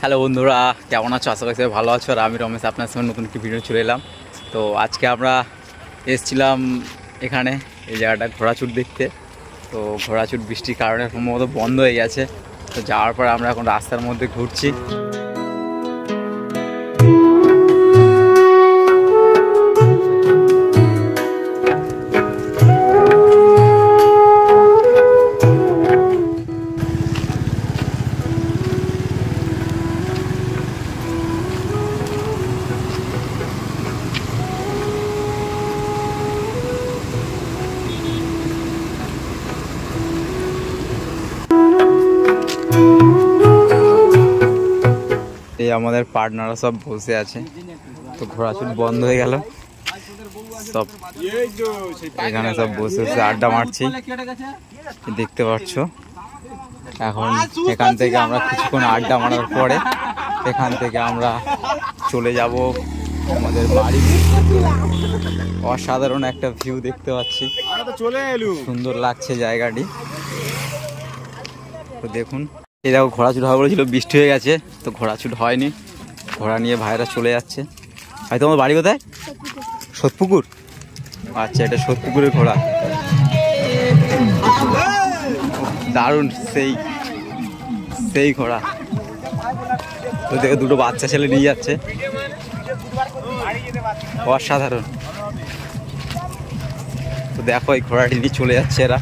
Hello বন্ধুরা, কেমন আছো? আশা করি সবাই ভালো আছো। আর আমি রমেশ আপনার সঙ্গে নতুন একটি ভিডিও চলে এলাম। তো আজকে আমরা এসেছিলাম এখানে এই জায়গাটা ঘোড়াচুট দেখতে। তো ঘোড়াচুট বৃষ্টির কারণে সম্ভবত বন্ধ হয়ে গেছে। তো যাওয়ার পর আমরা এখন রাস্তার মধ্যে ঘুরছি। এই আমাদের পার্টনাররা সব বসে আছে। তো ঘোড়াচুট বন্ধ হয়ে গেল, সব এখানে সব বসে বসে আড্ডা মারছি, দেখতে পাচ্ছ। এখন এখান থেকে আমরা কিছুক্ষণ আড্ডা মারার পরে এখান থেকে আমরা চলে যাব আমাদের বাড়ি। অসাধারণ একটা ভিউ দেখতে পাচ্ছি, সুন্দর লাগছে জায়গাটি। তো দেখুন, এই দেখো ঘোড়াচুট হবে বলেছিল, বৃষ্টি হয়ে গেছে, তো ঘোড়াচুট হয়নি। ঘোড়া নিয়ে ভাইরা চলে যাচ্ছে। ভাই তোমার বাড়ি কোথায়? সোদপুকুর। আচ্ছা, এটা সোদপুকুরের ঘোড়া। দারুণ, সেই সেই ঘোড়া। তো দেখো দুটো বাচ্চা ছেলে নিয়ে যাচ্ছে, অসাধারণ। তো দেখো এই ঘোড়াটি নিয়ে চলে যাচ্ছে এরা।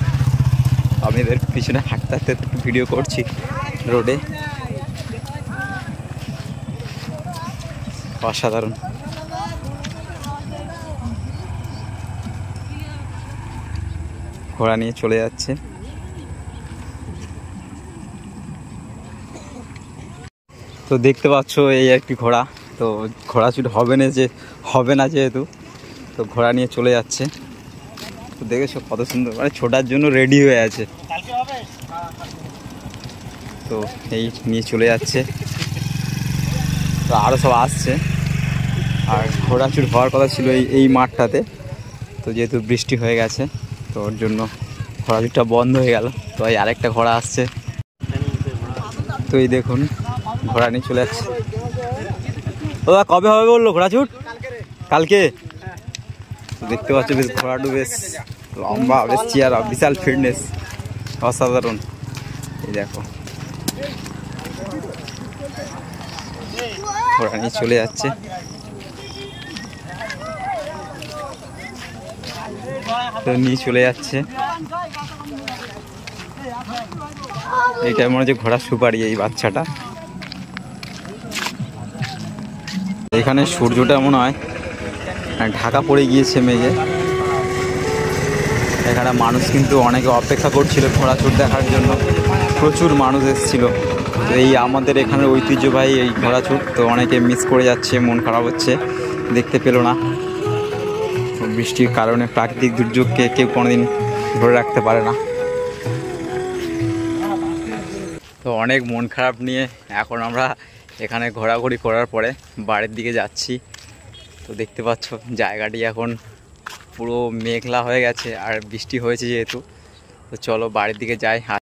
আমি এদের পিছনে হাঁটতে হাঁটতে ভিডিও করছি রোডে। অসাধারণ। ঘোড়া নিয়ে চলে যাচ্ছে। তো দেখতে পাচ্ছ এই একটি ঘোড়া। তো ঘোড়াচুট হবে না যেহেতু, তো ঘোড়া নিয়ে চলে যাচ্ছে। তো দেখেছো কত সুন্দর, মানে ছোটার জন্য রেডি হয়ে আছে। তো এই নিয়ে চলে যাচ্ছে, তো আরও সব আসছে। আর ঘোড়াচুট হওয়ার কথা ছিল এই মাঠটাতে, তো যেহেতু বৃষ্টি হয়ে গেছে তো ওর জন্য ঘোড়াচুটটা বন্ধ হয়ে গেল। তো এই আরেকটা ঘোড়া আসছে। তো এই দেখুন ঘোড়া নিয়ে চলে যাচ্ছে। দাদা কবে হবে বললো ঘোড়াচুট? কালকে। তো দেখতে পাচ্ছ বেশ ঘোড়াটু বেশ লম্বা, বেশ চেয়ারা, বিশাল ফিটনেস, অসাধারণ। এই দেখো ঘোড়া নিয়ে চলে যাচ্ছে। তো নিয়ে চলে যাচ্ছে। এইটা মনে হচ্ছে ঘোড়ার সুপারি, এই বাচ্চাটা। এখানে সূর্যটা মনে হয় ঢাকা পড়ে গিয়েছে মেঘে। এখানে মানুষ কিন্তু অনেকে অপেক্ষা করছিল ঘোড়াচুট দেখার জন্য, প্রচুর মানুষ এসেছিল। তো এই আমাদের এখানে ঐতিহ্যবাহী এই ঘোড়াচুট, তো অনেকে মিস করে যাচ্ছে, মন খারাপ হচ্ছে, দেখতে পেলো না। বৃষ্টির কারণে প্রাকৃতিক দুর্যোগকে কেউ কোনোদিন ধরে রাখতে পারে না। তো অনেক মন খারাপ নিয়ে এখন আমরা এখানে ঘোরাঘুরি করার পরে বাড়ির দিকে যাচ্ছি। তো দেখতে পাচ্ছ জায়গাটি এখন পুরো মেঘলা হয়ে গেছে, আর বৃষ্টি হয়েছে যেহেতু। তো চলো বাড়ির দিকে যাই।